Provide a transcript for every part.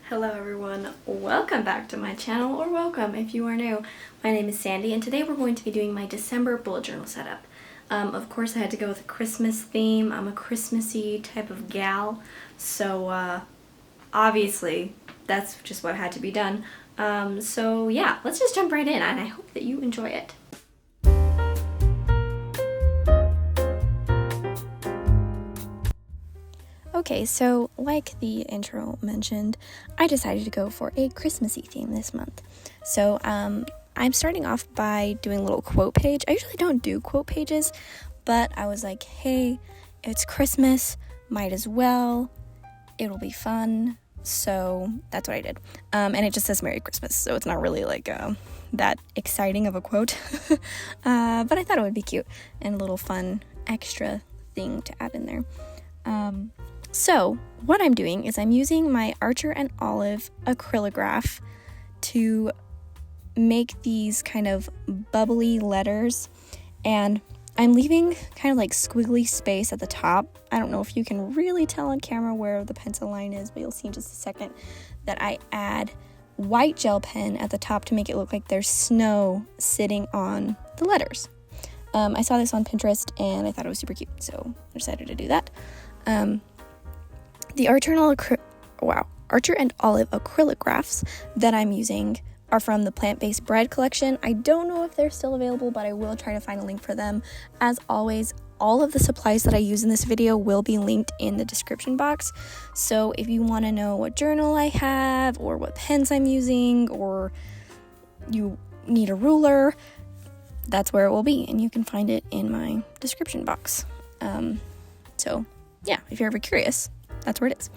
Hello everyone, welcome back to my channel, or welcome if you are new. My name is Sandy and today we're going to be doing my December bullet journal setup. Of course I had to go with a Christmas theme. I'm a Christmassy type of gal, so obviously that's just what had to be done. So yeah, let's just jump right in and I hope that you enjoy it. Okay, so like the intro mentioned, I decided to go for a Christmassy theme this month. So I'm starting off by doing a little quote page. I usually don't do quote pages, but I was like, hey, it's Christmas, might as well, it'll be fun. So that's what I did. And it just says Merry Christmas, so it's not really like that exciting of a quote. But I thought it would be cute and a little fun extra thing to add in there. So what I'm doing is I'm using my Archer and Olive acrylograph to make these kind of bubbly letters, and I'm leaving kind of like squiggly space at the top. I don't know if you can really tell on camera where the pencil line is, but you'll see in just a second that I add white gel pen at the top to make it look like there's snow sitting on the letters. I saw this on Pinterest and I thought it was super cute, so I decided to do that. The Archer and Olive acrylographs that I'm using are from the Plant-Based Bread collection. I don't know if they're still available, but I will try to find a link for them. As always, all of the supplies that I use in this video will be linked in the description box. So if you want to know what journal I have, or what pens I'm using, or you need a ruler, that's where it will be, and you can find it in my description box. So yeah, if you're ever curious, that's where it is.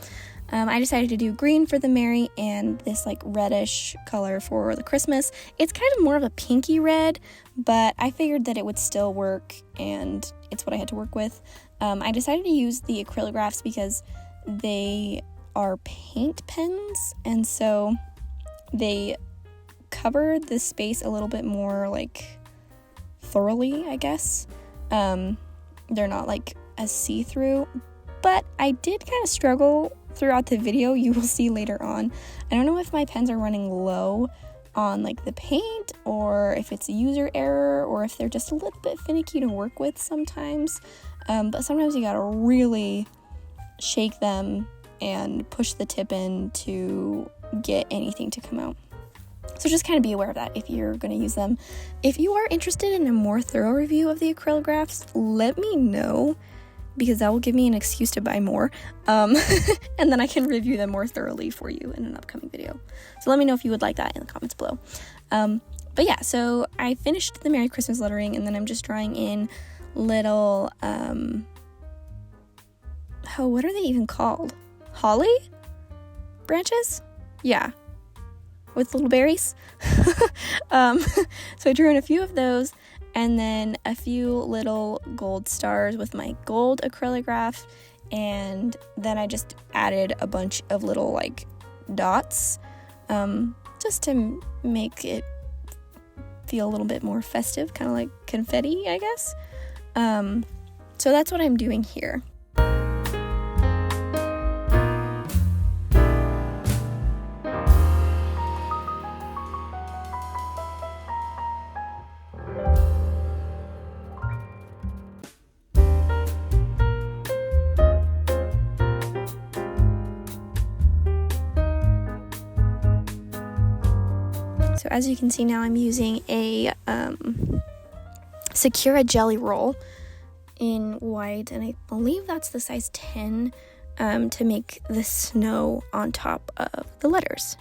I decided to do green for the Merry and this like reddish color for the Christmas. It's kind of more of a pinky red, but I figured that it would still work and it's what I had to work with. I decided to use the acrylographs because they are paint pens, and so they cover the space a little bit more like thoroughly, I guess. They're not like as see-through, but I did kind of struggle throughout the video. You will see later on. I don't know if my pens are running low on like the paint, or if it's a user error, or if they're just a little bit finicky to work with sometimes. But sometimes you gotta really shake them and push the tip in to get anything to come out. So just kind of be aware of that if you're going to use them. If you are interested in a more thorough review of the acrylographs, let me know, because that will give me an excuse to buy more, and then I can review them more thoroughly for you in an upcoming video. So let me know if you would like that in the comments below. But yeah, so I finished the Merry Christmas lettering, and then I'm just drawing in little, what are they even called? Holly branches? Yeah, with little berries. So I drew in a few of those, and then a few little gold stars with my gold acrylograph, and then I just added a bunch of little like dots, just to make it feel a little bit more festive, kind of like confetti, I guess. So that's what I'm doing here. So as you can see now, I'm using a Sakura jelly roll in white, and I believe that's the size 10, to make the snow on top of the letters.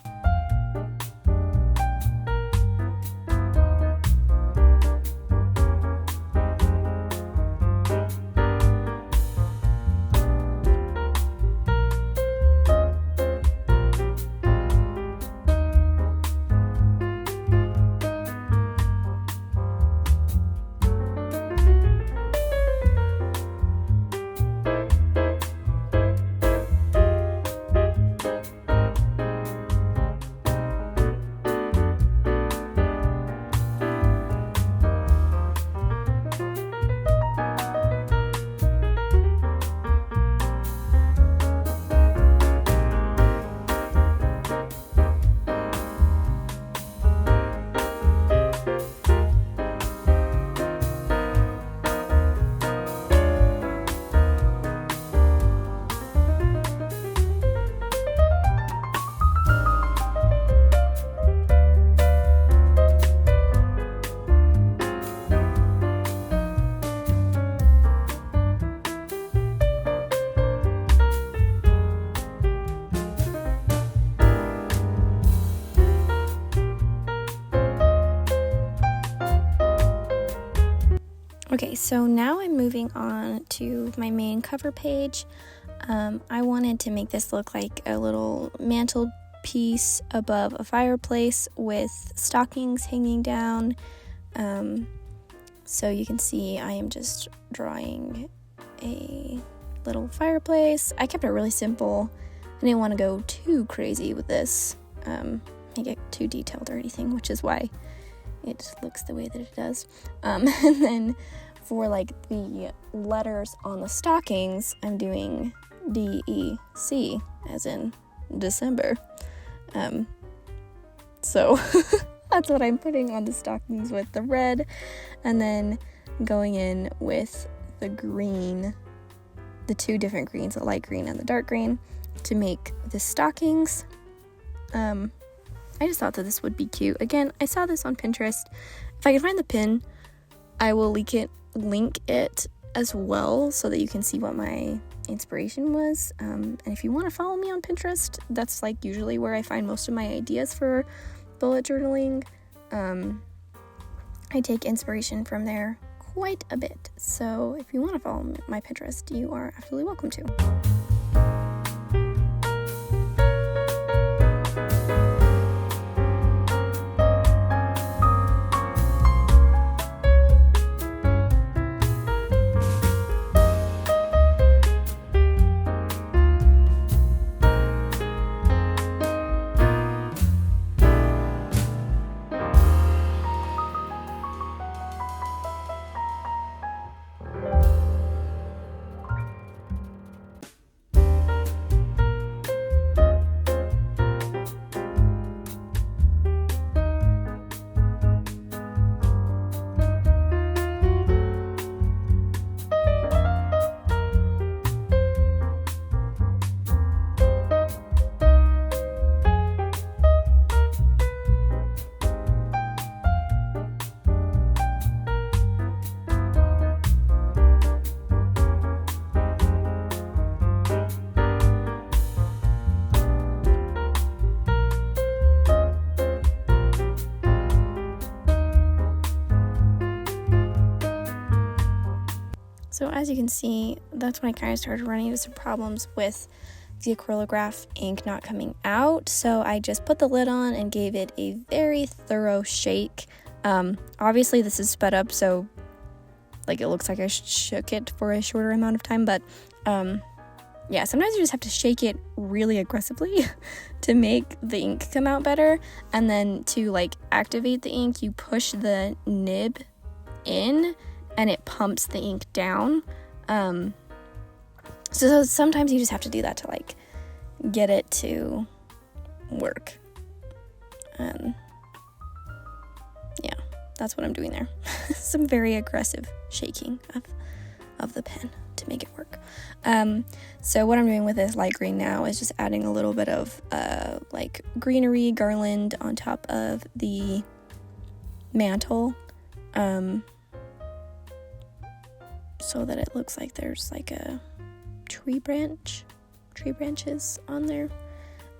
Okay, so now I'm moving on to my main cover page. I wanted to make this look like a little mantelpiece above a fireplace with stockings hanging down. So you can see I am just drawing a little fireplace. I kept it really simple. I didn't want to go too crazy with this, make it too detailed or anything, which is why it looks the way that it does. And then for like the letters on the stockings, I'm doing DEC, as in December. So that's what I'm putting on the stockings with the red, and then going in with the green, the two different greens, the light green and the dark green, to make the stockings. I just thought that this would be cute. Again, I saw this on Pinterest. If I can find the pin, I will link it as well so that you can see what my inspiration was. And if you want to follow me on Pinterest, that's like usually where I find most of my ideas for bullet journaling. I take inspiration from there quite a bit. So if you want to follow my Pinterest, you are absolutely welcome to. So as you can see, that's when I kind of started running into some problems with the acrylograph ink not coming out. So I just put the lid on and gave it a very thorough shake. Obviously this is sped up, so like it looks like I shook it for a shorter amount of time, but yeah, sometimes you just have to shake it really aggressively to make the ink come out better. And then to like activate the ink, you push the nib in and it pumps the ink down. So sometimes you just have to do that to like get it to work. Yeah, that's what I'm doing there. Some very aggressive shaking of the pen to make it work. So what I'm doing with this light green now is just adding a little bit of like greenery garland on top of the mantle, so that it looks like there's like a tree branches on there.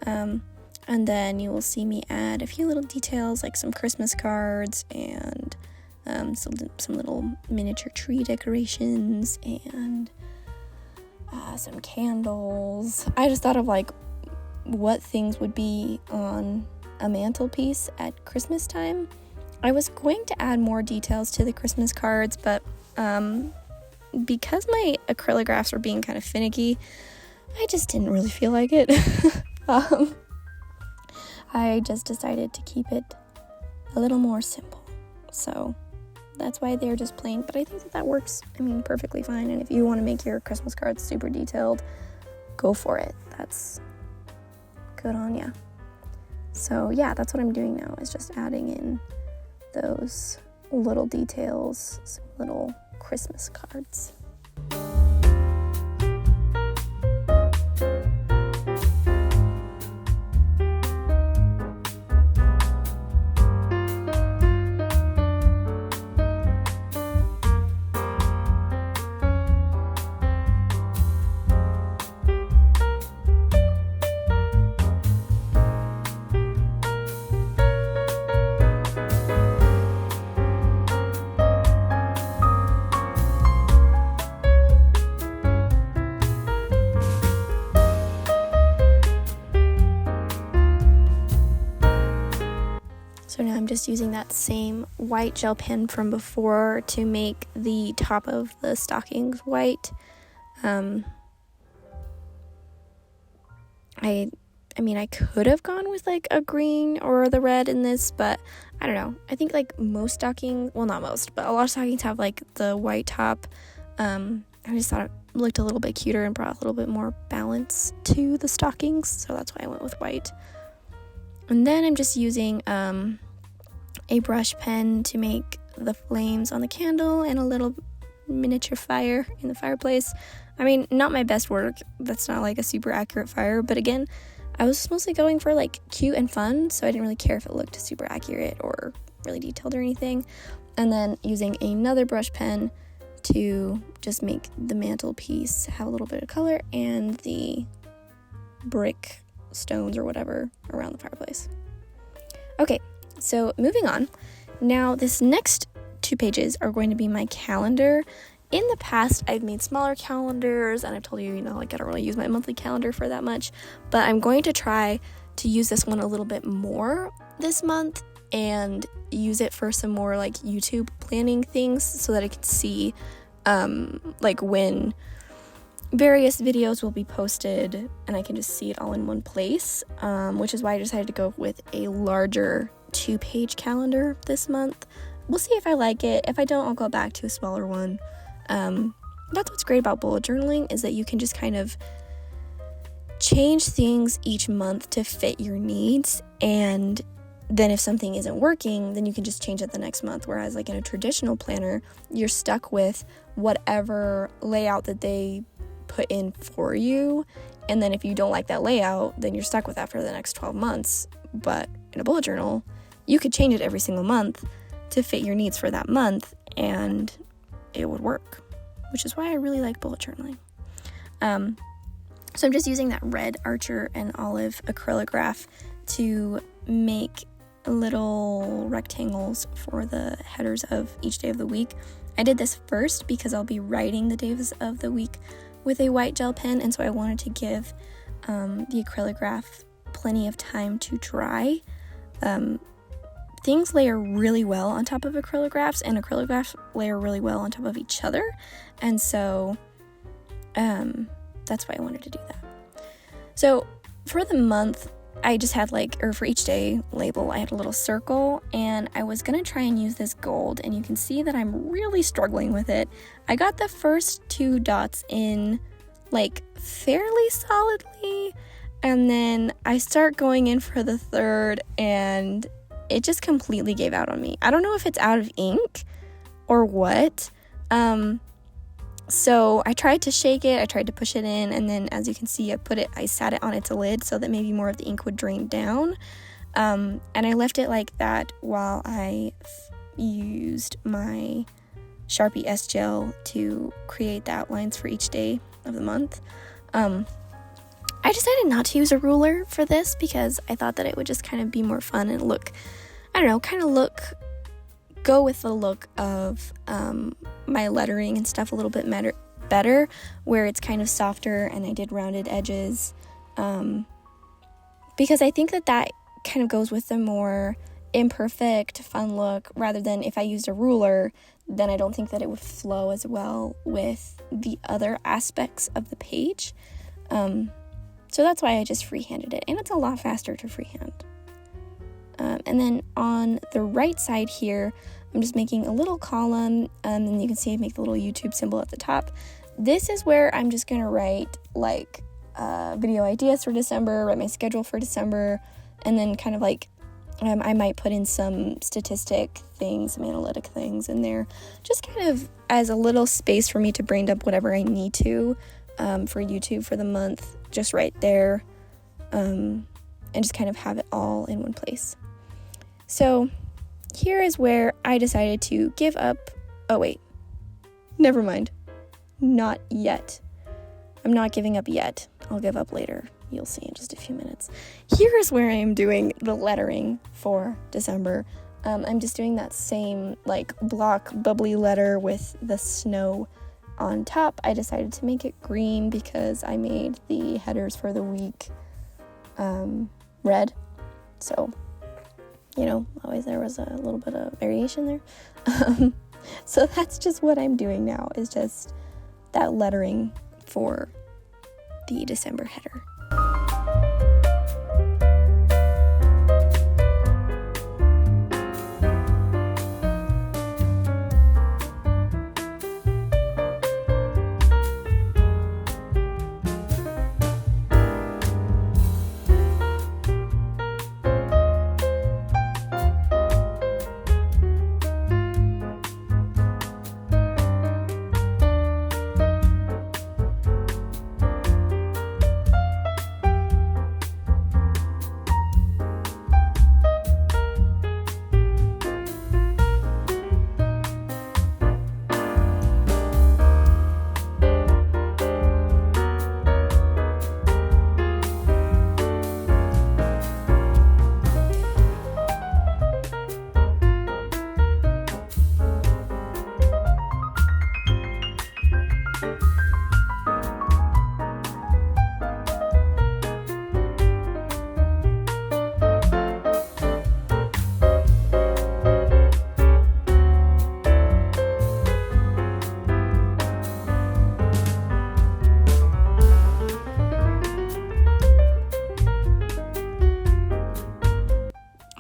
And then you will see me add a few little details like some Christmas cards and some little miniature tree decorations and some candles. I just thought of like what things would be on a mantelpiece at Christmas time. I was going to add more details to the Christmas cards, but because my acrylographs were being kind of finicky, I just didn't really feel like it. I just decided to keep it a little more simple. So that's why they're just plain, but I think that works, perfectly fine. And if you want to make your Christmas cards super detailed, go for it. That's good on ya. So yeah, that's what I'm doing now, is just adding in those little details, some little Christmas cards. So now I'm just using that same white gel pen from before to make the top of the stockings white. I mean, I could have gone with like a green or the red in this, but I don't know. I think like most stockings, well, not most, but a lot of stockings have like the white top. I just thought it looked a little bit cuter and brought a little bit more balance to the stockings, so that's why I went with white. And then I'm just using a brush pen to make the flames on the candle and a little miniature fire in the fireplace. I mean, not my best work. That's not like a super accurate fire, but again, I was mostly going for like cute and fun, so I didn't really care if it looked super accurate or really detailed or anything. And then using another brush pen to just make the mantelpiece have a little bit of color and the brick stones or whatever around the fireplace. Okay, so moving on. Now this next 2 pages are going to be my calendar. In the past, I've made smaller calendars, and I've told you, like I don't really use my monthly calendar for that much, but I'm going to try to use this one a little bit more this month and use it for some more like YouTube planning things so that I can see like when various videos will be posted and I can just see it all in one place, which is why I decided to go with a larger 2-page calendar this month. We'll see if I like it. If I don't, I'll go back to a smaller one. That's what's great about bullet journaling, is that you can just kind of change things each month to fit your needs, and then if something isn't working, then you can just change it the next month. Whereas like in a traditional planner, you're stuck with whatever layout that they put in for you, and then if you don't like that layout, then you're stuck with that for the next 12 months. But in a bullet journal, you could change it every single month to fit your needs for that month, and it would work, which is why I really like bullet journaling. So I'm just using that red Archer and Olive acrylograph to make little rectangles for the headers of each day of the week. I did this first because I'll be writing the days of the week with a white gel pen, and so I wanted to give the acrylograph plenty of time to dry. Things layer really well on top of acrylographs, and acrylographs layer really well on top of each other, and so that's why I wanted to do that. So for the month, I just had for each day label, I had a little circle, and I was gonna try and use this gold, and you can see that I'm really struggling with it. I got the first 2 dots in fairly solidly, and then I start going in for the third, and it just completely gave out on me. I don't know if it's out of ink or what. So I tried to shake it, I tried to push it in, and then as you can see, I sat it on its lid so that maybe more of the ink would drain down. And I left it like that while I used my Sharpie S gel to create the outlines for each day of the month. I decided not to use a ruler for this because I thought that it would just kind of be more fun and go with the look of my lettering and stuff a little bit better, where it's kind of softer and I did rounded edges, because I think that kind of goes with the more imperfect, fun look, rather than if I used a ruler, then I don't think that it would flow as well with the other aspects of the page. So that's why I just freehanded it, and it's a lot faster to freehand. And then on the right side here, I'm just making a little column, and you can see I make the little YouTube symbol at the top. This is where I'm just going to write video ideas for December, write my schedule for December, and then kind of I might put in some statistic things, some analytic things in there, just kind of as a little space for me to brain dump whatever I need to for YouTube for the month, just right there, and just kind of have it all in one place. So here is where I decided to give up. Oh wait, never mind, not yet. I'm not giving up yet. I'll give up later. You'll see in just a few minutes. Here is where I am doing the lettering for December. I'm just doing that same block bubbly letter with the snow on top. I decided to make it green because I made the headers for the week red. So always there was a little bit of variation there. So that's just what I'm doing now, is just that lettering for the December header.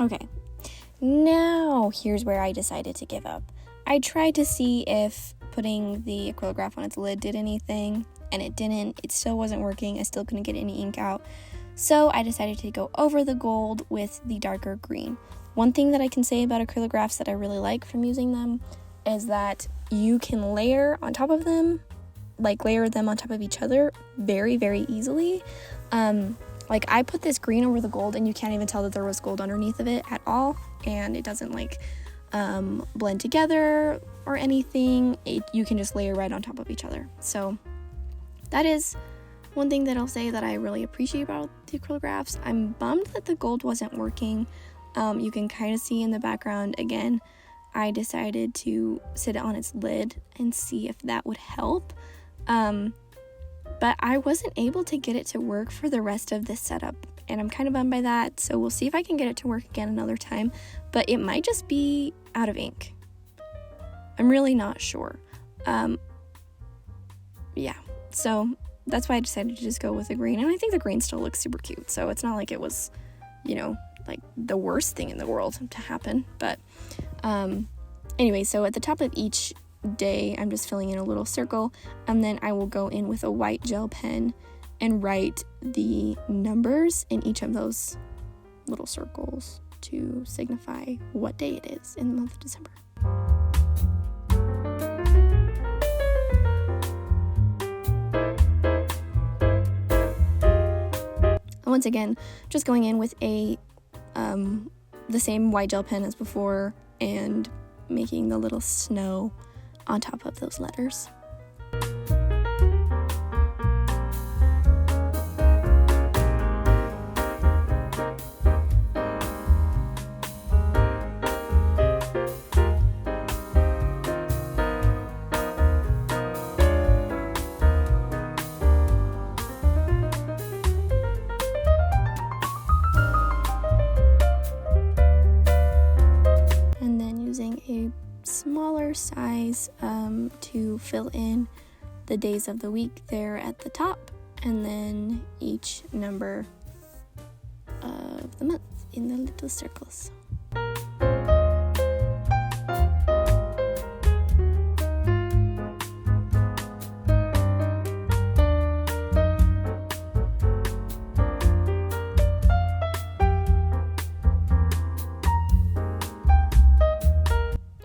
Okay, now here's where I decided to give up. I tried to see if putting the acrylograph on its lid did anything, and it didn't. It still wasn't working. I still couldn't get any ink out. So I decided to go over the gold with the darker green. One thing that I can say about acrylographs that I really like from using them is that you can layer on top of them, layer them on top of each other very, very easily. I put this green over the gold, and you can't even tell that there was gold underneath of it at all, and it doesn't blend together or anything. You can just layer right on top of each other. So that is one thing that I'll say that I really appreciate about the acrylographs. I'm bummed that the gold wasn't working. You can kind of see in the background again. I decided to sit it on its lid and see if that would help. But I wasn't able to get it to work for the rest of this setup, and I'm kind of bummed by that. So we'll see if I can get it to work again another time, but it might just be out of ink. I'm really not sure. So that's why I decided to just go with the green, and I think the green still looks super cute, so it's not like it was, the worst thing in the world to happen. But anyway, so at the top of each day, I'm just filling in a little circle, and then I will go in with a white gel pen and write the numbers in each of those little circles to signify what day it is in the month of December. Once again, just going in with the same white gel pen as before and making the little snow on top of those letters. Smaller size to fill in the days of the week there at the top, and then each number of the month in the little circles.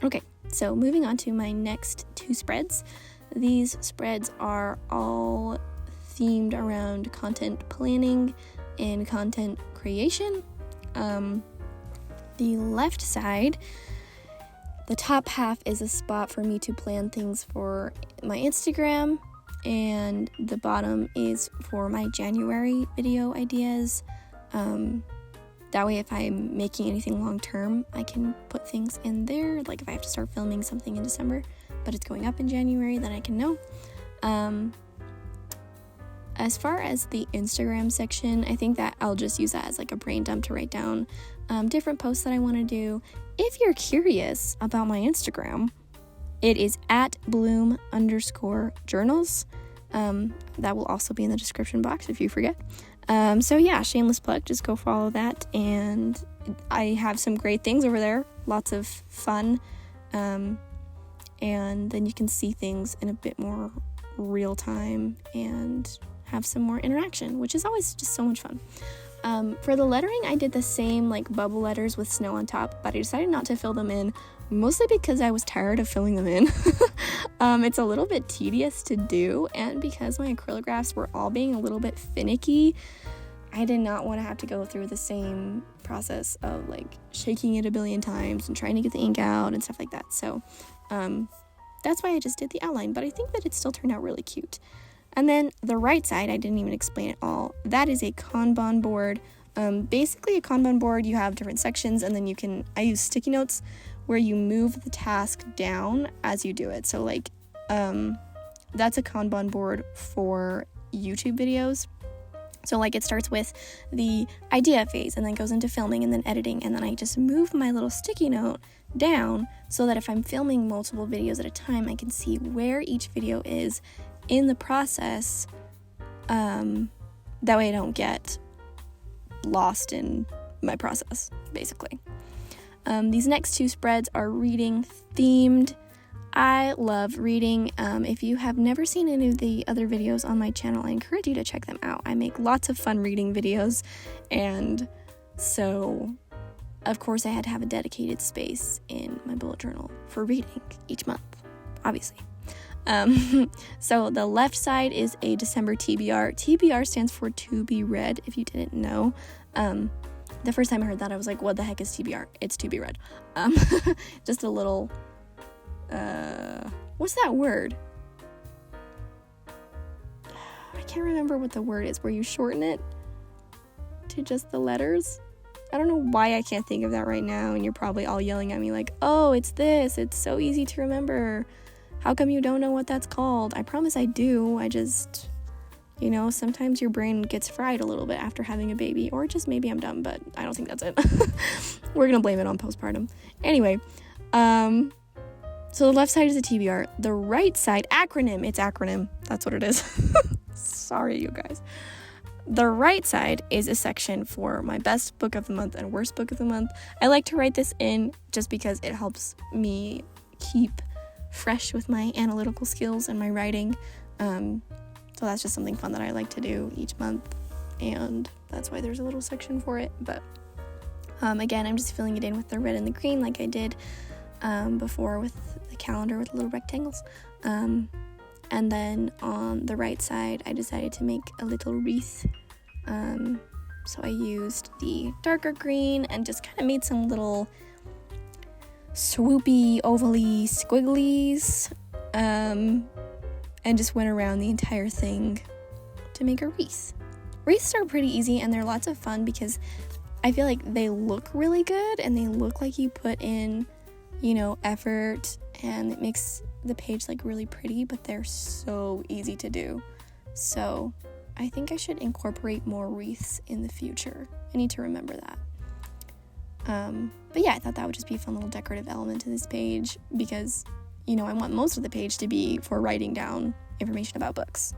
Okay, so moving on to my next two spreads. These spreads are all themed around content planning and content creation. The left side, the top half, is a spot for me to plan things for my Instagram, and the bottom is for my January video ideas. That way, if I'm making anything long term, I can put things in there. Like if I have to start filming something in December, but it's going up in January, then I can know. as far as the Instagram section, I think that I'll just use that as like a brain dump to write down different posts that I want to do. If you're curious about my Instagram, it is at bloom_journals. That will also be in the description box if you forget. So yeah, shameless plug, just go follow that. And I have some great things over there, lots of fun. And then you can see things in a bit more real time and have some more interaction, which is always just so much fun. For the lettering, I did the same like bubble letters with snow on top, but I decided not to fill them in, mostly because I was tired of filling them in. It's a little bit tedious to do, and because my acrylographs were all being a little bit finicky, I did not want to have to go through the same process of like shaking it a billion times and trying to get the ink out and stuff like that. So that's why I just did the outline, but I think that it still turned out really cute. And then the right side, I didn't even explain it all. That is a Kanban board. Basically a Kanban board, you have different sections, and then I use sticky notes where you move the task down as you do it. So like, that's a Kanban board for YouTube videos. So like it starts with the idea phase and then goes into filming and then editing, and then I just move my little sticky note down so that if I'm filming multiple videos at a time, I can see where each video is in the process. That way I don't get lost in my process, basically. These next two spreads are reading themed. I love reading. If you have never seen any of the other videos on my channel, I encourage you to check them out. I make lots of fun reading videos, and so of course I had to have a dedicated space in my bullet journal for reading each month, obviously. So the left side is a December TBR. TBR stands for to be read, if you didn't know. The first time I heard that, I was like, what the heck is TBR? It's to be read. Just a little, what's that word? I can't remember what the word is, where you shorten it to just the letters. I don't know why I can't think of that right now, and you're probably all yelling at me like, oh, it's this. It's so easy to remember. How come you don't know what that's called? I promise I do. I just, sometimes your brain gets fried a little bit after having a baby, or just maybe I'm dumb, but I don't think that's it. We're gonna blame it on postpartum. Anyway, so the left side is a TBR. The right side, acronym. It's acronym. That's what it is. Sorry, you guys. The right side is a section for my best book of the month and worst book of the month. I like to write this in just because it helps me keep fresh with my analytical skills and my writing. So that's just something fun that I like to do each month, and that's why there's a little section for it. But again, I'm just filling it in with the red and the green like I did before with the calendar with little rectangles. And then on the right side, I decided to make a little wreath. So I used the darker green and just kind of made some little swoopy, ovally squigglies, and just went around the entire thing to make a wreath. Wreaths are pretty easy, and they're lots of fun because I feel like they look really good and they look like you put in, effort, and it makes the page like really pretty, but they're so easy to do. So I think I should incorporate more wreaths in the future. I need to remember that. But yeah, I thought that would just be a fun little decorative element to this page because, I want most of the page to be for writing down information about books.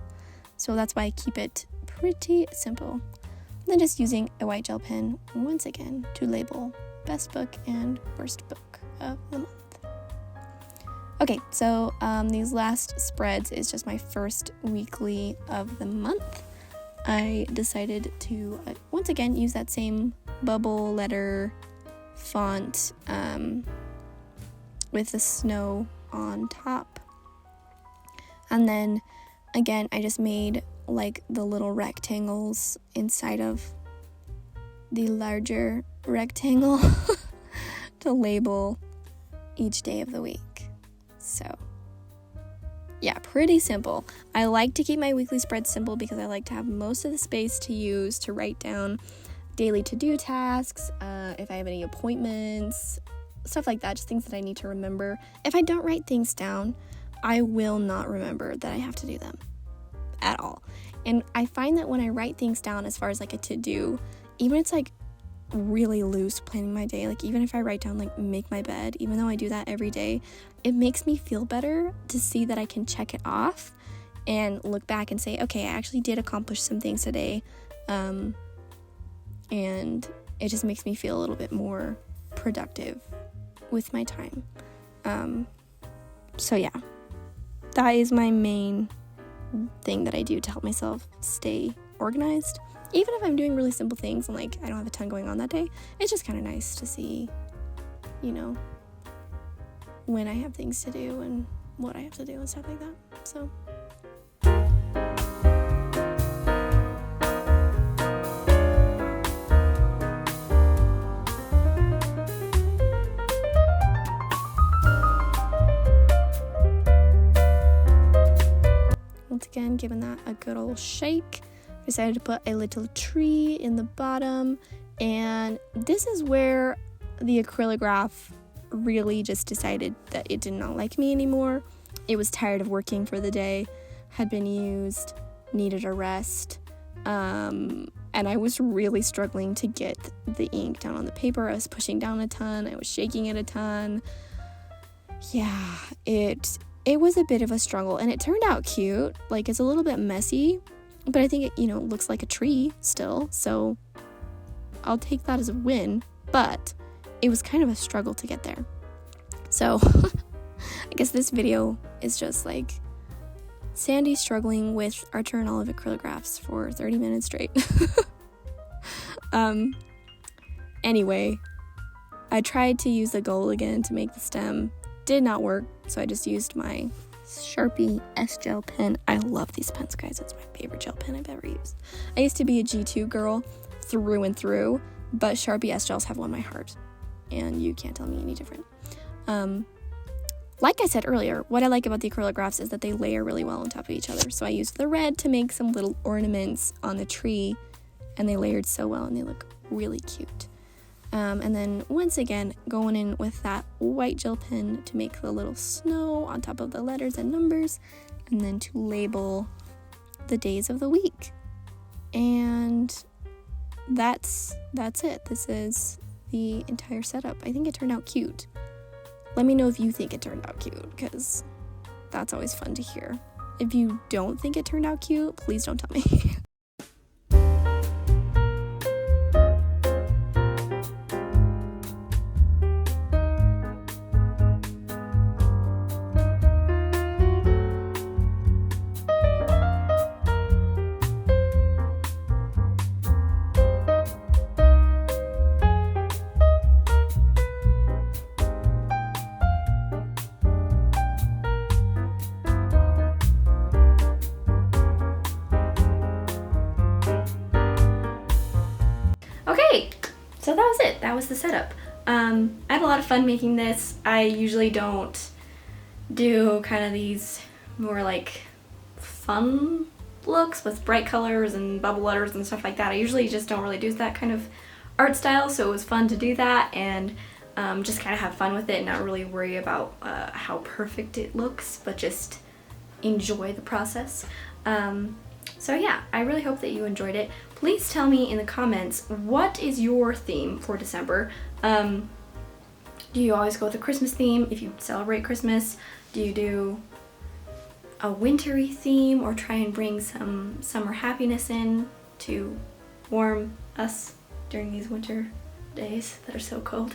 So that's why I keep it pretty simple. And then just using a white gel pen once again to label best book and worst book of the month. Okay, so these last spreads is just my first weekly of the month. I decided to once again use that same bubble letter font with the snow on top. And then again, I just made like the little rectangles inside of the larger rectangle to label each day of the week. So yeah, pretty simple. I like to keep my weekly spread simple because I like to have most of the space to use to write down daily to-do tasks, if I have any appointments, stuff like that, just things that I need to remember. If I don't write things down, I will not remember that I have to do them at all. And I find that when I write things down as far as like a to-do, even it's like really loose planning my day, like even if I write down like make my bed, even though I do that every day, it makes me feel better to see that I can check it off and look back and say, okay, I actually did accomplish some things today, and it just makes me feel a little bit more productive with my time. So yeah, that is my main thing that I do to help myself stay organized. Even if I'm doing really simple things and like I don't have a ton going on that day, it's just kind of nice to see, you know, when I have things to do and what I have to do and stuff like that. So once again, giving that a good old shake. Decided to put a little tree in the bottom, and this is where the acrylograph really just decided that it did not like me anymore. It was tired of working for the day, had been used, needed a rest, and I was really struggling to get the ink down on the paper. I was pushing down a ton, I was shaking it a ton. Yeah, it was a bit of a struggle, and it turned out cute. Like, it's a little bit messy, but I think it, you know, looks like a tree still, so I'll take that as a win, but it was kind of a struggle to get there. So I guess this video is just like Sandy struggling with Archer and Olive acrylographs for 30 minutes straight. Anyway, I tried to use the gold again to make the stem. Did not work, so I just used my Sharpie S gel pen. I love these pens, guys. It's my favorite gel pen I've ever used. I used to be a G2 girl through and through, but Sharpie S gels have won my heart, and you can't tell me any different. Like I said earlier, what I like about the acrylographs is that they layer really well on top of each other. So I used the red to make some little ornaments on the tree, and they layered so well, and they look really cute. And then once again, going in with that white gel pen to make the little snow on top of the letters and numbers, and then to label the days of the week. And that's it. This is the entire setup. I think it turned out cute. Let me know if you think it turned out cute, because that's always fun to hear. If you don't think it turned out cute, please don't tell me. Okay, so that was it. That was the setup. I had a lot of fun making this. I usually don't do kind of these more like fun looks with bright colors and bubble letters and stuff like that. I usually just don't really do that kind of art style, so it was fun to do that and just kind of have fun with it and not really worry about how perfect it looks, but just enjoy the process. So yeah, I really hope that you enjoyed it. Please tell me in the comments, what is your theme for December? Do you always go with a Christmas theme if you celebrate Christmas? Do you do a wintry theme or try and bring some summer happiness in to warm us during these winter days that are so cold?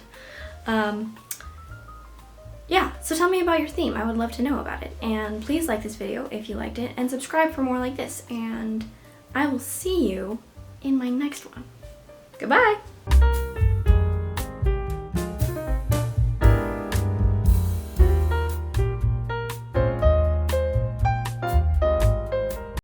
Yeah, so tell me about your theme. I would love to know about it. And please like this video if you liked it, and subscribe for more like this. And I will see you in my next one. Goodbye!